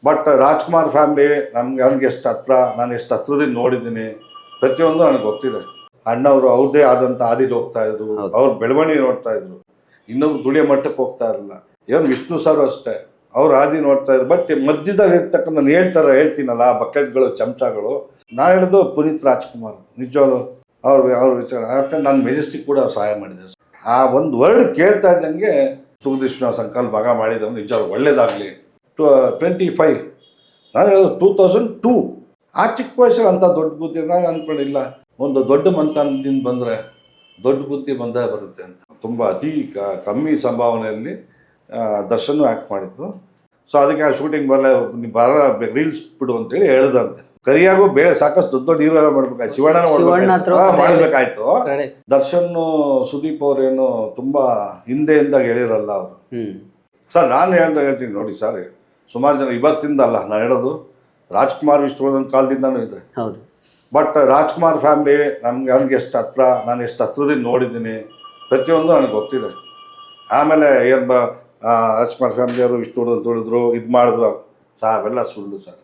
But Rajkumar family ಅವ್ನಿಗೆ ಎಷ್ಟು ಹತ್ರ, ನಾನು ಎಷ್ಟು ಹತ್ರದಿಂದ ನೋಡಿದ್ದೀನಿ, ಪ್ರತಿಯೊಂದು ನನಗೆ ಗೊತ್ತಿದೆ. ಅಣ್ಣವರು ಅವ್ರದ್ದೇ ಆದಂಥ ಹಾದಿಲಿ ಹೋಗ್ತಾ ಇದ್ರು, ಅವ್ರ ಬೆಳವಣಿಗೆ ನೋಡ್ತಾ ಇದ್ರು, ಇನ್ನೊಬ್ರು ದುಡಿಯೋ ಮಟ್ಟಕ್ಕೆ ಹೋಗ್ತಾ ಇರಲಿಲ್ಲ. ಏನು ವಿಷ್ಣು ಸರ್ ಅಷ್ಟೇ, ಅವ್ರು ಹಾದಿ ನೋಡ್ತಾ ಇದ್ರು. ಬಟ್ ಮಧ್ಯದಲ್ಲಿ ಇರ್ತಕ್ಕಂಥ ನಾನು ಹೇಳ್ತೀನಲ್ಲ, ಬಕೆಟ್ಗಳು, ಚಮಚಗಳು, ನಾನು ಹೇಳಿದ್ದು ಪುನೀತ್ ರಾಜ್ಕುಮಾರ್ ನಿಜವಾಗ್ಲು ಅವ್ರ ವಿಚಾರ. ಯಾಕಂದ್ರೆ ನಾನು ಮೆಜೆಸ್ಟಿಕ್ ಕೂಡ ಸಹಾಯ ಮಾಡಿದ್ದೆ. ಆ ಒಂದು ವರ್ಡ್ ಕೇಳ್ತಾ ಇದ್ದಂಗೆ ತುಗದಿಶ್ವ ಸಂಕಲ್ಪ ಭಾಗ ಮಾಡಿದ್ರು ನಿಜವಾಗ್ಲು ಒಳ್ಳೇದಾಗಲಿ. 25 ನಾನು ಹೇಳೋದು 2002. ಆ ಚಿಕ್ಕ ವಯಸ್ಸಲ್ಲಿ ಅಂಥ ದೊಡ್ಡ ಬುದ್ಧಿ ನಾನು ಅಂದ್ಕೊಂಡಿಲ್ಲ. ಒಂದು ದೊಡ್ಡ ಮಂತನದಿಂದ ಬಂದರೆ ದೊಡ್ಡ ಬುದ್ಧಿ ಬಂದೇ ಬರುತ್ತೆ ಅಂತ. ತುಂಬ ಅತಿ ಕಮ್ಮಿ ಸಂಭಾವನೆಯಲ್ಲಿ ದರ್ಶನ್ ಆ್ಯಕ್ಟ್ ಮಾಡಿದ್ರು. ಸೊ ಅದಕ್ಕೆ ಆ ಶೂಟಿಂಗ್ ರೀಲ್ಸ್ ಬಿಡು ಅಂತೇಳಿ ಹೇಳ್ದಂತೆ. ಕರಿಯಾಗೂ ಬೇರೆ ಸಾಕಷ್ಟು ದೊಡ್ಡ ದೊಡ್ಡ ಹೀರೋ ಎಲ್ಲ ಮಾಡ್ಬೇಕಾಯ್ತು, ಶಿವಣ್ಣನ ಮಾಡ್ಬೇಕಾಯ್ತು. ದರ್ಶನ್ ಸುದೀಪ್ ಅವ್ರೇನು ತುಂಬ ಹಿಂದೆಯಿಂದ ಹೇಳಿರಲ್ಲ ಅವರು. ಸರ್ ನಾನು ಹೇಳ್ತೀನಿ ನೋಡಿ ಸರ್, ಸುಮಾರು ಜನ ಇವತ್ತಿಂದ ಅಲ್ಲ, ನಾನು ಹೇಳೋದು ರಾಜ್ಕುಮಾರ್ ವಿಷ್ಣುವರ್ಧನ್ ಕಾಲದಿಂದನೂ ಇದೆ. ಬಟ್ ರಾಜ್ಕುಮಾರ್ ಫ್ಯಾಮಿಲಿ ಅವ್ನಿಗೆ ಎಷ್ಟು ಹತ್ರ, ನಾನು ಎಷ್ಟು ಹತ್ರದಿಂದ ನೋಡಿದ್ದೀನಿ, ಪ್ರತಿಯೊಂದು ನನಗೆ ಗೊತ್ತಿದೆ. ಆಮೇಲೆ ಏನು ರಾಜ್ಕುಮಾರ್ ಫ್ಯಾಮಿಲಿಯವರು ವಿಷ್ಣುವರ್ಧನ್ ತುಳಿದ್ರು, ಇದು ಮಾಡಿದ್ರು, ಅವೆಲ್ಲ ಸುಳ್ಳು ಸರ್.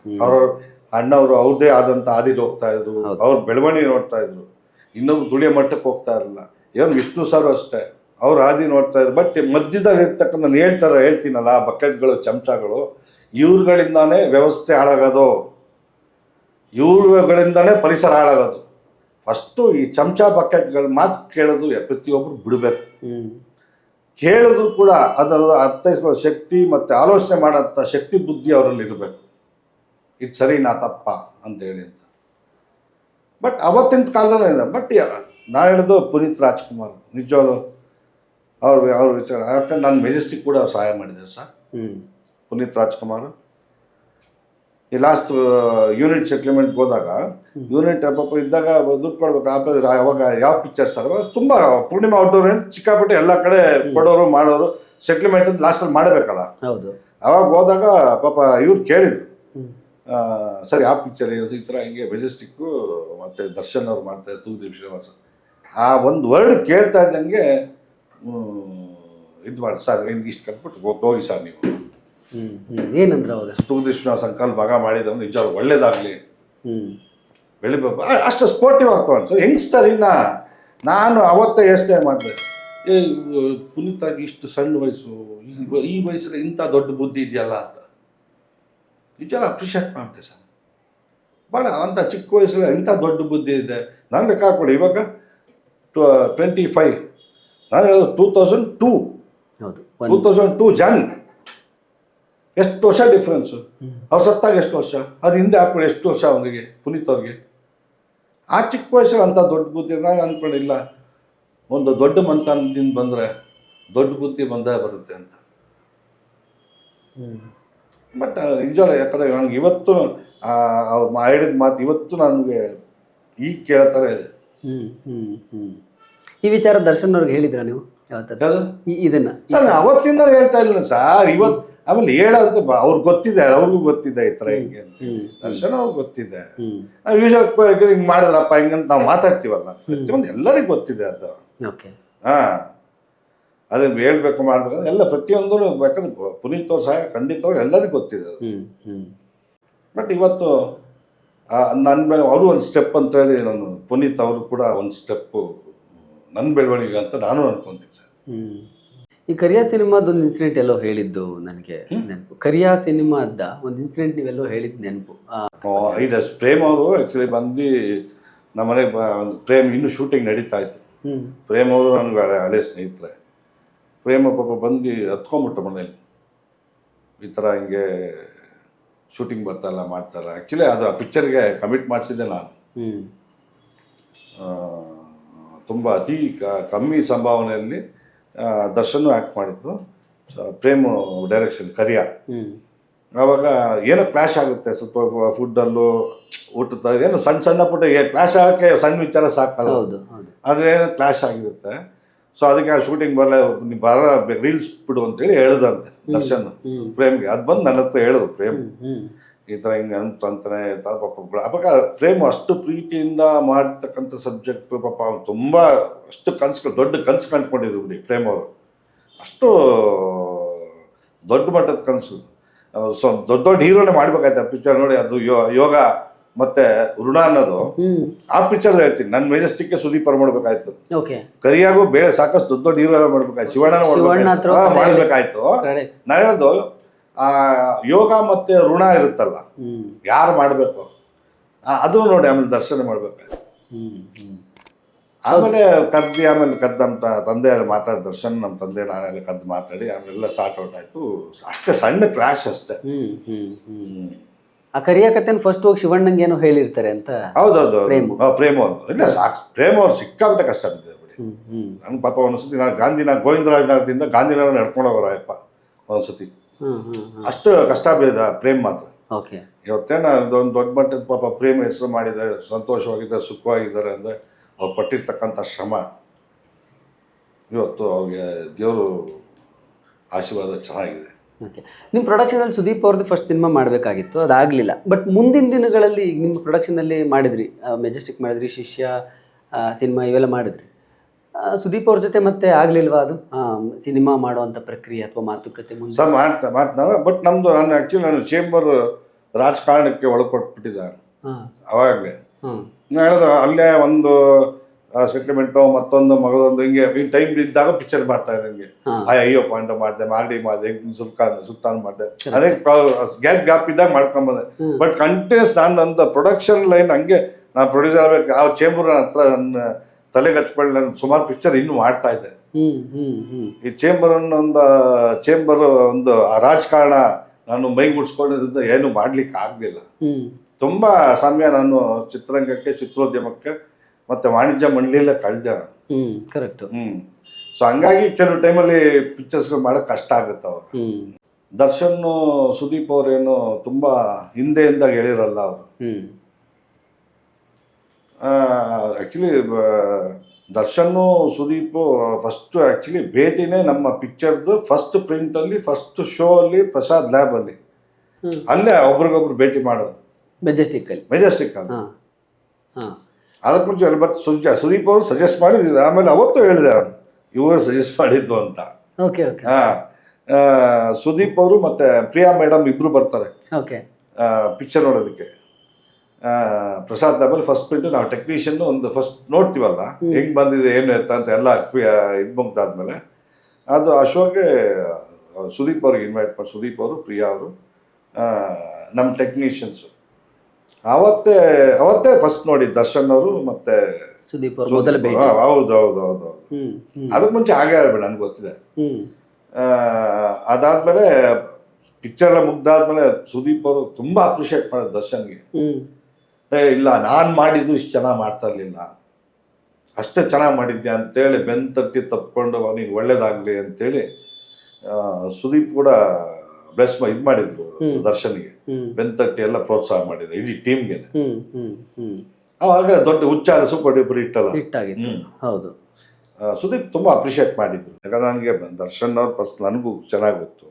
ಅಣ್ಣವರು ಅವ್ರದ್ದೇ ಆದಂಥ ಹಾದಿಲಿ ಹೋಗ್ತಾ ಇದ್ರು, ಅವ್ರ ಬೆಳವಣಿಗೆ ನೋಡ್ತಾ ಇದ್ರು, ಇನ್ನೊಬ್ರು ದುಡಿಯೋ ಮಟ್ಟಕ್ಕೆ ಹೋಗ್ತಾ ಇರಲಿಲ್ಲ. ಏನು ವಿಷ್ಣು ಸರ್ ಅಷ್ಟೇ, ಅವ್ರ ಹಾದಿ ನೋಡ್ತಾ ಇದ್ರು. ಬಟ್ ಮಧ್ಯದಲ್ಲಿ ಇರ್ತಕ್ಕಂಥ ನಾನು ಹೇಳ್ತೀನಲ್ಲ, ಬಕೆಟ್ಗಳು, ಚಮಚಗಳು, ಇವ್ರುಗಳಿಂದಾನೇ ವ್ಯವಸ್ಥೆ ಹಾಳಾಗೋದು, ಇವ್ರುಗಳಿಂದಾನೇ ಪರಿಸರ ಹಾಳಾಗೋದು. ಫಸ್ಟು ಈ ಚಮಚ ಬಕೆಟ್ಗಳ ಮಾತು ಕೇಳೋದು ಪ್ರತಿಯೊಬ್ಬರು ಬಿಡಬೇಕು. ಕೇಳಿದ್ರು ಕೂಡ ಅದರ ಅರ್ಥೈಸ್ಕೊಳ್ಳೋ ಶಕ್ತಿ ಮತ್ತು ಆಲೋಚನೆ ಮಾಡೋಂಥ ಶಕ್ತಿ ಬುದ್ಧಿ ಅವರಲ್ಲಿ ಇರಬೇಕು. ಇದು ಸರಿನಾ ತಪ್ಪ ಅಂತೇಳಿ ಅಂತ. ಬಟ್ ಅವತ್ತಿನ ಕಾಲದಲ್ಲೂ ಇದೆ. ಬಟ್ ನಾನು ಹೇಳಿದ್ದು ಪುನೀತ್ ರಾಜ್ಕುಮಾರ್ ನಿಜವಾಗ್ಲು ಅವ್ರ ವಿಚಾರ. ಯಾಕಂದ್ರೆ ನಾನು ಮೆಜೆಸ್ಟಿಕ್ ಕೂಡ ಸಹಾಯ ಮಾಡಿದ್ದೆ ಸರ್. ಪುನೀತ್ ರಾಜ್ಕುಮಾರ್ ಈ ಲಾಸ್ಟ್ ಯೂನಿಟ್ ಸೆಟ್ಲ್ಮೆಂಟ್ಗೆ ಹೋದಾಗ, ಯೂನಿಟ್ ಪಾಪ ಇದ್ದಾಗ ದುಡ್ಡು ಕೊಡ್ಬೇಕು. ಅವಾಗ ಯಾವ ಪಿಕ್ಚರ್ ಸರ್, ತುಂಬ ಪೂರ್ಣಿಮಾ ಔಟ್ಡೋರ್ ಚಿಕ್ಕಾಪಟ್ಟೆ ಎಲ್ಲ ಕಡೆ ಕೊಡೋರು ಮಾಡೋರು, ಸೆಟ್ಲ್ಮೆಂಟ್ ಲಾಸ್ಟಲ್ಲಿ ಮಾಡಬೇಕಲ್ಲ. ಅವಾಗ ಹೋದಾಗ ಪಾಪ ಇವ್ರು ಕೇಳಿದ್ರು, ಸರ್ ಯಾವ ಪಿಕ್ಚರ್ ಈ ಥರ ಹಿಂಗೆ ಮೆಜೆಸ್ಟಿಕ್ಕು ಮತ್ತು ದರ್ಶನ್ ಅವ್ರು ಮಾಡ್ತಾರೆ, ತೂದೀಪ್ ಶ್ರೀನಿವಾಸ. ಆ ಒಂದು ವರ್ಡ್ ಕೇಳ್ತಾ ಇದ್ದಂಗೆ ಇದು ಮಾಡಿ, ಸರ್ ನಿಮ್ಗೆ ಇಷ್ಟು ಕಟ್ಬಿಟ್ಟು ಹೋಗಿ ಸರ್ ನೀವು ಏನಂದ್ರೆ ಅವರು ತೂದೀಪ್ ಶ್ರೀನಿವಾಸ ಸಂಕಲ್ಪ ಭಾಗ ಮಾಡಿದ್ರು ನಿಜವಾಗ್ಲು ಒಳ್ಳೇದಾಗಲಿ, ಅಷ್ಟು ಸ್ಪೋರ್ಟಿವ್ ಆಗ್ತಾವೆ ಸರ್. ಯಂಗ್ಸ್ಟರ್ ನಾನು ಅವತ್ತೇ ಯೋಚನೆ ಮಾಡಿದೆ, ಪುನೀತಾಗಿ ಇಷ್ಟು ಸಣ್ಣ ವಯಸ್ಸು, ಈ ವಯಸ್ಸಲ್ಲಿ ಇಂಥ ದೊಡ್ಡ ಬುದ್ಧಿ ಇದೆಯಲ್ಲ ಅಂತ ನಿಜವಾಗ್ಲೂ ಅಪ್ರಿಷಿಯೇಟ್ ಮಾಡ್ತೆ ಸರ್. ಭಾಳ ಅಂಥ ಚಿಕ್ಕ ವಯಸ್ಸಲ್ಲಿ ಇಂಥ ದೊಡ್ಡ ಬುದ್ಧಿ ಇದೆ. ನಾನು ಲೆಕ್ಕ ಹಾಕ್ಕೊಡಿ, ಇವಾಗ 25 ನಾನು ಹೇಳೋದು 2002 ಜನ್. ಎಷ್ಟು ವರ್ಷ ಡಿಫ್ರೆನ್ಸು. ಅವ್ರು ಸತ್ತಾಗ ಎಷ್ಟು ವರ್ಷ, ಅದು ಹಿಂದೆ ಹಾಕ್ಬಿಡಿ ಎಷ್ಟು ವರ್ಷ ಅವನಿಗೆ, ಪುನೀತ್ ಅವ್ರಿಗೆ. ಆ ಚಿಕ್ಕ ವಯಸ್ಸಲ್ಲಿ ಅಂಥ ದೊಡ್ಡ ಬುದ್ಧಿ ನಾನು ಅಂದ್ಕೊಂಡಿಲ್ಲ. ಒಂದು ದೊಡ್ಡ ಮಂತನದಿಂದ ಬಂದರೆ ದೊಡ್ಡ ಬುದ್ಧಿ ಬಂದೇ ಬರುತ್ತೆ ಅಂತ. ಬಟ್ ನಿಜವಲ್ಲ, ಯಾಕಂದರೆ ನನಗೆ ಇವತ್ತು ಅವ್ರು ಹೇಳಿದ ಮಾತು ಇವತ್ತು ನನಗೆ ಈಗ ಕೇಳ್ತಾರೆ ಇದೆ. ಈ ವಿಚಾರ ದರ್ಶನ್ ಅವ್ರಿಗೆ ಹೇಳಿದ್ರ ನೀವು ಇದನ್ನ? ಸರ್ ಅವತ್ತಿಂದ ಹೇಳ್ತಾ ಇಲ್ಲ ಸರ್, ಇವತ್ತು ಆಮೇಲೆ ಹೇಳೋದು ಅವ್ರಿಗೆ ಗೊತ್ತಿದೆ, ಅವ್ರಿಗೂ ಗೊತ್ತಿದೆ ಈ ಥರ ಹಿಂಗೆ ಅಂತ. ದರ್ಶನ್ ಅವ್ರಿಗೆ ಗೊತ್ತಿದೆ. ನಾವು ಯೂಶಲ್ ಹಿಂಗೆ ಮಾಡಿದ್ರಪ್ಪ ಹಿಂಗಂತ ನಾವು ಮಾತಾಡ್ತೀವಲ್ಲ, ಪ್ರತಿಯೊಂದು ಎಲ್ಲರಿಗೂ ಗೊತ್ತಿದೆ ಅದು. ಹಾಂ, ಅದನ್ನು ಹೇಳ್ಬೇಕು ಮಾಡ್ಬೇಕು ಎಲ್ಲ ಪ್ರತಿಯೊಂದೂ ಬೇಕಾದ್ರೆ ಪುನೀತ್ ಅವ್ರು ಸಹ ಖಂಡಿತವ್ರು ಎಲ್ಲರಿಗೂ ಗೊತ್ತಿದೆ ಅದು. ಬಟ್ ಇವತ್ತು ನನ್ನ ಮೇಲೆ ಅವರು ಒಂದು ಸ್ಟೆಪ್ ಅಂತೇಳಿ, ನಾನು ಪುನೀತ್ ಅವರು ಕೂಡ ಒಂದು ಸ್ಟೆಪ್ಪು ನನ್ನ ಬೆಳವಣಿಗೆ ಅಂತ ನಾನು ಅನ್ಕೊಂತೀನಿ ಸರ್. ಈ ಕರಿಯಾ ಸಿನಿಮಾದೊಂದು ಇನ್ಸಿಡೆಂಟ್ ಎಲ್ಲೋ ಹೇಳಿದ್ದು ನನಗೆ ನೆನಪು. ಕರಿಯಾ ಸಿನಿಮಾದ ಒಂದು ಇನ್ಸಿಡೆಂಟ್ ನೀವೆಲ್ಲೋ ಹೇಳಿದ್ದು ನೆನಪು. ಇದು ಪ್ರೇಮ್ ಅವರು ಆ್ಯಕ್ಚುಲಿ ಬಂದು ನಮ್ಮ ಮನೆಗೆ ಪ್ರೇಮ್ ಇನ್ನೂ ಶೂಟಿಂಗ್ ನಡೀತಾ ಇತ್ತು. ಪ್ರೇಮ್ ಅವರು ನನಗೆ ಹಳೆ ಸ್ನೇಹಿತರೆ. ಪ್ರೇಮ ಪಾಪ ಬಂದು ಹತ್ಕೊಂಡ್ಬಿಟ್ಟ ಮನೇಲಿ, ಈ ಥರ ಹಿಂಗೆ ಶೂಟಿಂಗ್ ಬರ್ತಾಯಿಲ್ಲ ಮಾಡ್ತಾಯಿಲ್ಲ. ಆ್ಯಕ್ಚುಲಿ ಅದು ಆ ಪಿಕ್ಚರ್ಗೆ ಕಮಿಟ್ ಮಾಡಿಸಿದ್ದೆ ನಾನು. ತುಂಬ ಅತಿ ಕಮ್ಮಿ ಸಂಭಾವನೆಯಲ್ಲಿ ದರ್ಶನ್ ಆ್ಯಕ್ಟ್ ಮಾಡಿದ್ರು. ಪ್ರೇಮ್ ಡೈರೆಕ್ಷನ್ ಕರಿಯಾ. ಆವಾಗ ಏನೋ ಕ್ಲಾಶ್ ಆಗುತ್ತೆ ಸ್ವಲ್ಪ, ಫುಡ್ಡಲ್ಲೂ ಊಟದ ಏನೋ ಸಣ್ಣ ಸಣ್ಣ ಪುಟ್ಟ ಕ್ಲಾಶ್ ಆಗೋಕ್ಕೆ ಸಣ್ಣ ವಿಚಾರ ಸಾಕಲ್ಲ, ಆದರೆ ಏನೋ ಕ್ಲಾಶ್ ಆಗಿರುತ್ತೆ. ಸೊ ಅದಕ್ಕೆ ಆ ಶೂಟಿಂಗ್ ರೀಲ್ಸ್ ಬಿಡು ಅಂತೇಳಿ ಹೇಳಿದಂತೆ ದರ್ಶನ್ ಪ್ರೇಮ್ಗೆ. ಅದು ಬಂದು ನನ್ನ ಹತ್ರ ಹೇಳಿದ್ರು ಪ್ರೇಮ್, ಈ ಥರ ಹಿಂಗೆ ಅಂತಾನೆ ಪಾಪ. ಅವಾಗ ಪ್ರೇಮ್ ಅಷ್ಟು ಪ್ರೀತಿಯಿಂದ ಮಾಡ್ತಕ್ಕಂಥ ಸಬ್ಜೆಕ್ಟು ಪಾಪ ಅವ್ನು ತುಂಬ ಅಷ್ಟು ದೊಡ್ಡ ಕನಸು ಕಂಡುಕೊಂಡಿದ್ರು ಬಿಡಿ ಪ್ರೇಮ್ ಅವರು. ಅಷ್ಟು ದೊಡ್ಡ ಮಟ್ಟದ ಕನಸು. ಸೊ ದೊಡ್ಡ ದೊಡ್ಡ ಹೀರೋನೇ ಮಾಡ್ಬೇಕಾಯ್ತು ಆ ಪಿಕ್ಚರ್ ನೋಡಿ. ಅದು ಯೋಗ ಮತ್ತೆ ಋಣ ಅನ್ನೋದು ಆ ಪಿಕ್ಚರ್ ಹೇಳ್ತೀನಿ. ನಾನು ಮೆಜೆಸ್ಟಿಕ್ ಸುದೀಪ್ ಅವ್ರು ಮಾಡ್ಬೇಕಾಯ್ತು, ಓಕೆ ಕರಿಯಾಗೂ ಬೇರೆ ಸಾಕಷ್ಟು ದೊಡ್ಡ ದೊಡ್ಡ ಹೀರೋ ಎಲ್ಲ ಮಾಡ್ಬೇಕಾಯ್ತು, ಶಿವಣ್ಣನ ಮಾಡ್ಬೇಕಾಯ್ತು. ನಾನು ಹೇಳೋದು ಆ ಯೋಗ ಮತ್ತೆ ಋಣ ಇರುತ್ತಲ್ಲ, ಯಾರು ಮಾಡ್ಬೇಕು ಅದು ನೋಡಿ. ಆಮೇಲೆ ದರ್ಶನ ಮಾಡ್ಬೇಕಾಯ್ತು. ಆಮೇಲೆ ಆಮೇಲೆ ಕದ್ದಂತ ತಂದೆ ಮಾತಾಡಿ ದರ್ಶನ್ ನಮ್ಮ ತಂದೆ ನಾನೆಲ್ಲ ಕದ್ದು ಮಾತಾಡಿ ಆಮೇಲೆಲ್ಲ ಸಾರ್ಟ್ ಔಟ್ ಆಯ್ತು. ಅಷ್ಟೇ ಸಣ್ಣ ಕ್ಲಾಶ್ ಅಷ್ಟೇ. ಆ ಕರಿಯ ಕಥೆನ ಫಸ್ಟ್ ಹೋಗಿ ಶಿವಣ್ಣಂಗೆ ಏನೋ ಹೇಳಿರ್ತಾರೆ ಅಂತ. ಹೌದೌದು ಪ್ರೇಮ್ ಅವರು ಇಲ್ಲ ಸಾಕು. ಪ್ರೇಮ್ ಅವ್ರು ಸಿಕ್ಕಾಬಿಟ್ಟೆ ಕಷ್ಟ ಬಿದ್ದಿದೆ ಬಿಡಿ. ನನ್ ಪಾಪ ಒಂದ್ಸತಿ ನಾನು ಗೋವಿಂದರಾಜನಗರದಿಂದ ಗಾಂಧಿನಗರ ನಡ್ಕೊಂಡು ಹೋಗೋರಪ್ಪ ಒಂದ್ಸತಿ. ಅಷ್ಟು ಕಷ್ಟ ಬಿದ್ದ ಪ್ರೇಮ್ ಮಾತ್ರ. ಇವತ್ತೇನ ಒಂದು ದೊಡ್ಡ ಮಟ್ಟದ ಪಾಪ ಪ್ರೇಮ್ ಹೆಸರು ಮಾಡಿದ್ದಾರೆ, ಸಂತೋಷವಾಗಿದ್ದಾರೆ, ಸುಖವಾಗಿದ್ದಾರೆ ಅಂದರೆ ಅವ್ರು ಪಟ್ಟಿರ್ತಕ್ಕಂಥ ಶ್ರಮ ಇವತ್ತು ಅವ್ರಿಗೆ ದೇವರು ಆಶೀರ್ವಾದ ಚೆನ್ನಾಗಿದೆ. ನಿಮ್ಮ ಪ್ರೊಡಕ್ಷನಲ್ಲಿ ಸುದೀಪ್ ಅವ್ರದ್ದು ಫಸ್ಟ್ ಸಿನಿಮಾ ಮಾಡಬೇಕಾಗಿತ್ತು, ಅದಾಗಲಿಲ್ಲ. ಬಟ್ ಮುಂದಿನ ದಿನಗಳಲ್ಲಿ ಈಗ ನಿಮ್ಮ ಪ್ರೊಡಕ್ಷನಲ್ಲಿ ಮಾಡಿದ್ರಿ, ಮೆಜೆಸ್ಟಿಕ್ ಮಾಡಿದ್ರಿ, ಶಿಷ್ಯ ಸಿನಿಮಾ ಇವೆಲ್ಲ ಮಾಡಿದ್ರಿ. ಸುದೀಪ್ ಅವ್ರ ಜೊತೆ ಮತ್ತೆ ಆಗಲಿಲ್ವಾ ಅದು ಸಿನಿಮಾ ಮಾಡುವಂಥ ಪ್ರಕ್ರಿಯೆ ಅಥವಾ ಮಾತುಕತೆ ಮುಂದೆ? ಸರ್ ಮಾಡ್ತಾನೆ. ಬಟ್ ನಾನು ಆ್ಯಕ್ಚುಲಿ ಚೇಂಬರ್ ರಾಜಕಾರಣಕ್ಕೆ ಒಳಪಟ್ಬಿಟ್ಟಿದ್ದೆ ಅವಾಗಲೇ. ನಾನು ಹೇಳೋದು ಅಲ್ಲೇ ಒಂದು ಸೆಟ್ಲ್ಮೆಂಟು ಮತ್ತೊಂದು ಮಗಳೊಂದು ಹಿಂಗೆ ಟೈಮ್ ಇದ್ದಾಗ ಪಿಕ್ಚರ್ ಮಾಡ್ತಾ ಇದ್ದಂಗೆ ಅಯ್ಯೋ ಪಾಯಿಂಟ್ ಮಾಡಿದೆ, ಮಾಡಿದೆ ಸುತ್ತಾನ್ ಮಾಡಿದೆ, ಅದೇ ಗ್ಯಾಪ್ ಇದ್ದಾಗ ಮಾಡ್ಕೊಂಬಂದೆ. ಬಟ್ ಕಂಟಿನ್ಯೂಸ್ ನಾನು ನಂದು ಪ್ರೊಡಕ್ಷನ್ ಲೈನ್ ಹಂಗೆ ನಾನು ಪ್ರೊಡ್ಯೂಸರ್ ಆಗಬೇಕು ಆ ಚೇಂಬರ್ ಹತ್ರ ನನ್ನ ತಲೆಗೆ ಹಚ್ಕೊಳ್ಳಿ. ನಾನು ಸುಮಾರು ಪಿಕ್ಚರ್ ಇನ್ನೂ ಮಾಡ್ತಾ ಇದ್ದೆ. ಈ ಚೇಂಬರ್ ಒಂದು ರಾಜಕಾರಣ ನಾನು ಮೈಗೂಡಿಸ್ಕೊಂಡಿದ್ದ ಏನು ಮಾಡ್ಲಿಕ್ಕೆ ಆಗಲಿಲ್ಲ. ತುಂಬ ಸಮಯ ನಾನು ಚಿತ್ರರಂಗಕ್ಕೆ, ಚಿತ್ರೋದ್ಯಮಕ್ಕೆ ಮತ್ತೆ ವಾಣಿಜ್ಯ ಮಂಡಳಿಯಲ್ಲೇ ಕಳೆದೆ. ಕರೆಕ್ಟ್. ಸೊ ಹಂಗಾಗಿ ಕೆಲವು ಟೈಮಲ್ಲಿ ಪಿಕ್ಚರ್ಸ್ಗಳು ಮಾಡೋಕೆ ಕಷ್ಟ ಆಗುತ್ತೆ ಅವಾಗ. ದರ್ಶನ್ ಸುದೀಪ್ ಅವ್ರೇನು ತುಂಬ ಹಿಂದೆಯಿಂದ ಹೇಳಿರಲ್ಲ ಅವರು. ಆ್ಯಕ್ಚುಲಿ ದರ್ಶನ್ನು ಸುದೀಪು ಫಸ್ಟು ಆ್ಯಕ್ಚುಲಿ ಭೇಟಿನೇ ನಮ್ಮ ಪಿಕ್ಚರ್ದು ಫಸ್ಟ್ ಪ್ರಿಂಟಲ್ಲಿ ಫಸ್ಟ್ ಶೋ ಅಲ್ಲಿ ಪ್ರಸಾದ್ ಲ್ಯಾಬಲ್ಲಿ ಅಲ್ಲೇ ಒಬ್ರಿಗೊಬ್ರು ಭೇಟಿ ಮಾಡೋದು ಮೆಜೆಸ್ಟಿಕ್ ಅಲ್ಲಿ. ಅದಕ್ಕೆ ಮುಂಚೆ ಅಲ್ಲಿ ಬಟ್ ಸುದೀಪ್ ಅವರು ಸಜೆಸ್ಟ್ ಮಾಡಿದ್ರು. ಆಮೇಲೆ ಅವತ್ತು ಹೇಳಿದೆ ಅವನು ಇವರು ಸಜೆಸ್ಟ್ ಮಾಡಿದ್ದು ಅಂತ. ಸುದೀಪ್ ಅವರು ಮತ್ತೆ ಪ್ರಿಯಾ ಮೇಡಮ್ ಇಬ್ರು ಬರ್ತಾರೆ ಪಿಕ್ಚರ್ ನೋಡೋದಕ್ಕೆ. ಪ್ರಸಾದ್ ಲ್ಯಾಬಲ್ಲಿ ಫಸ್ಟ್ ಪ್ರಿಂಟ್ ನಾವು ಟೆಕ್ನಿಷಿಯನ್ ಒಂದು ಫಸ್ಟ್ ನೋಡ್ತೀವಲ್ಲ ಹೆಂಗ್ ಬಂದಿದೆ ಏನು ಎತ್ತ ಅಂತ ಎಲ್ಲ ಇದು ಮುಗ್ದಾದ್ಮೇಲೆ ಅದು ಆ ಶೋಗೆ ಸುದೀಪ್ ಅವ್ರಿಗೆ ಇನ್ವೈಟ್ ಮಾಡಿ, ಸುದೀಪ್ ಅವರು ಪ್ರಿಯಾ ಅವರು ನಮ್ಮ ಟೆಕ್ನಿಷಿಯನ್ಸು ಅವತ್ತೇ ಫಸ್ಟ್ ನೋಡಿ ದರ್ಶನ್ ಅವರು ಮತ್ತೆ ಸುದೀಪ್ ಅವರು ಮೊದಲ ಭೇಟಿ. ಹೌದು ಅದಕ್ಕೆ ಮುಂಚೆ ಹಾಗೆ ಹೇಳ್ಬೇಡ ನನ್ಗೆ ಗೊತ್ತಿದೆ. ಅದಾದ್ಮೇಲೆ ಪಿಕ್ಚರ್ ಎಲ್ಲ ಮುಗ್ದಾದ್ಮೇಲೆ ಸುದೀಪ್ ಅವರು ತುಂಬಾ ಅಪ್ರಿಷಿಯೇಟ್ ಮಾಡೋದು ದರ್ಶನ್ಗೆ. ಇಲ್ಲ ನಾನು ಮಾಡಿದ್ದು ಇಷ್ಟು ಚೆನ್ನಾಗಿ ಮಾಡ್ತಾ ಇರ್ಲಿಲ್ಲ, ಅಷ್ಟೇ ಚೆನ್ನಾಗಿ ಮಾಡಿದ್ದೆ ಅಂತೇಳಿ ಬೆಂತಟ್ಟಿ ತಪ್ಕೊಂಡು ಅವನಿಗೆ ಒಳ್ಳೇದಾಗ್ಲಿ ಅಂತೇಳಿ ಸುದೀಪ್ ಕೂಡ ಬ್ಲೆಸ್ ಇದು ಮಾಡಿದ್ರು ದರ್ಶನ್ಗೆ, ಬೆಂತಟ್ಟಿ ಎಲ್ಲ ಪ್ರೋತ್ಸಾಹ ಮಾಡಿದ್ರು ಇಡೀ ಟೀಮ್ಗೆ. ಅವಾಗ ದೊಡ್ಡ ಹುಚ್ಚ ಸೂಪರ್ ಡೂಪರ್ ಹೌದು. ಸುದೀಪ್ ತುಂಬಾ ಅಪ್ರಿಷಿಯೇಟ್ ಮಾಡಿದ್ರು. ಯಾಕಂದ್ರೆ ನನಗೆ ದರ್ಶನ್ ಅವ್ರ ಪರ್ಸನಲ್ ನನಗೂ ಚೆನ್ನಾಗಿ ಗೊತ್ತು,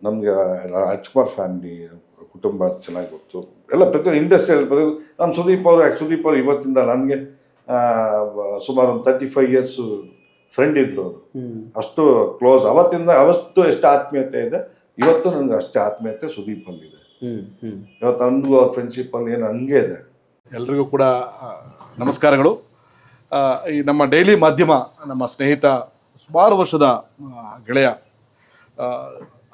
ನಮ್ಗೆ ರಾಜ್ಕುಮಾರ್ ಫ್ಯಾಮಿಲಿ ಕುಟುಂಬ ಚೆನ್ನಾಗಿ ಗೊತ್ತು, ಎಲ್ಲ ಪ್ರತಿಯೊಂದು ಇಂಡಸ್ಟ್ರಿಯಲ್ ನಮ್ಮ ಸುದೀಪ್ ಅವರು ಇವತ್ತಿಂದ ನನಗೆ ಸುಮಾರು ಒಂದು 35 years ಫ್ರೆಂಡ್ ಇದ್ರು ಅವರು. ಅಷ್ಟು ಕ್ಲೋಸ್ ಅವತ್ತು ಎಷ್ಟು ಆತ್ಮೀಯತೆ ಇದೆ ಇವತ್ತು ನನಗೆ ಅಷ್ಟೇ ಆತ್ಮೀಯತೆ ಸುದೀಪ್ ಅಲ್ಲಿದೆ. ಇವತ್ತು ನನಗೂ ಅವ್ರ ಫ್ರೆಂಡ್ಶಿಪ್ ಅಲ್ಲಿ ಏನು ಹಂಗೆ ಇದೆ. ಎಲ್ರಿಗೂ ಕೂಡ ನಮಸ್ಕಾರಗಳು. ಈ ನಮ್ಮ ಡೈಲಿ ಮಾಧ್ಯಮ ನಮ್ಮ ಸ್ನೇಹಿತ ಸುಮಾರು ವರ್ಷದ ಗೆಳೆಯ,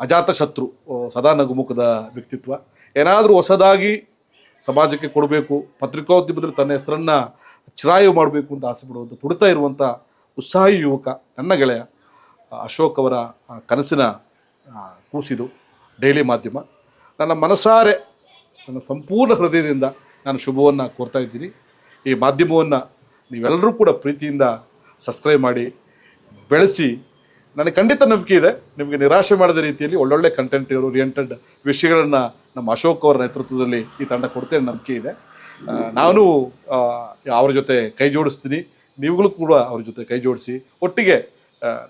ಅಜಾತಶತ್ರು, ಸದಾ ನಗುಮುಖದ ವ್ಯಕ್ತಿತ್ವ, ಏನಾದರೂ ಹೊಸದಾಗಿ ಸಮಾಜಕ್ಕೆ ಕೊಡಬೇಕು, ಪತ್ರಿಕೋದ್ಯಮದಲ್ಲಿ ತನ್ನ ಹೆಸರನ್ನು ಚಿರಾಯು ಮಾಡಬೇಕು ಅಂತ ಆಸೆ ಪಡುವಂಥ ತುಡಿತಾ ಇರುವಂಥ ಉತ್ಸಾಹಿ ಯುವಕ ನನ್ನ ಗೆಳೆಯ ಅಶೋಕ್ ಅವರ ಕನಸಿನ ಕೂಸಿದು ಡೈಲಿ ಮಾಧ್ಯಮ. ನನ್ನ ಮನಸಾರೆ, ನನ್ನ ಸಂಪೂರ್ಣ ಹೃದಯದಿಂದ ನಾನು ಶುಭವನ್ನು ಕೋರ್ತಾ ಇದ್ದೀನಿ. ಈ ಮಾಧ್ಯಮವನ್ನು ನೀವೆಲ್ಲರೂ ಕೂಡ ಪ್ರೀತಿಯಿಂದ ಸಬ್ಸ್ಕ್ರೈಬ್ ಮಾಡಿ ಬೆಳೆಸಿ. ನನಗೆ ಖಂಡಿತ ನಂಬಿಕೆ ಇದೆ ನಿಮಗೆ ನಿರಾಶೆ ಮಾಡದ ರೀತಿಯಲ್ಲಿ ಒಳ್ಳೊಳ್ಳೆ ಕಂಟೆಂಟ್ ಓರಿಯೆಂಟೆಡ್ ವಿಷಯಗಳನ್ನು ನಮ್ಮ ಅಶೋಕ್ ಅವರ ನೇತೃತ್ವದಲ್ಲಿ ಈ ತಂಡ ಕೊಡ್ತೇನೆ ನಂಬಿಕೆ ಇದೆ. ನಾನು ಅವ್ರ ಜೊತೆ ಕೈ ಜೋಡಿಸ್ತೀನಿ, ನೀವುಗಳು ಕೂಡ ಅವ್ರ ಜೊತೆ ಕೈ ಜೋಡಿಸಿ ಒಟ್ಟಿಗೆ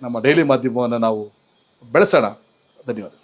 ನಮ್ಮ ಡೈಲಿ ಮಾಧ್ಯಮವನ್ನು ನಾವು ಬೆಳೆಸೋಣ. ಧನ್ಯವಾದ.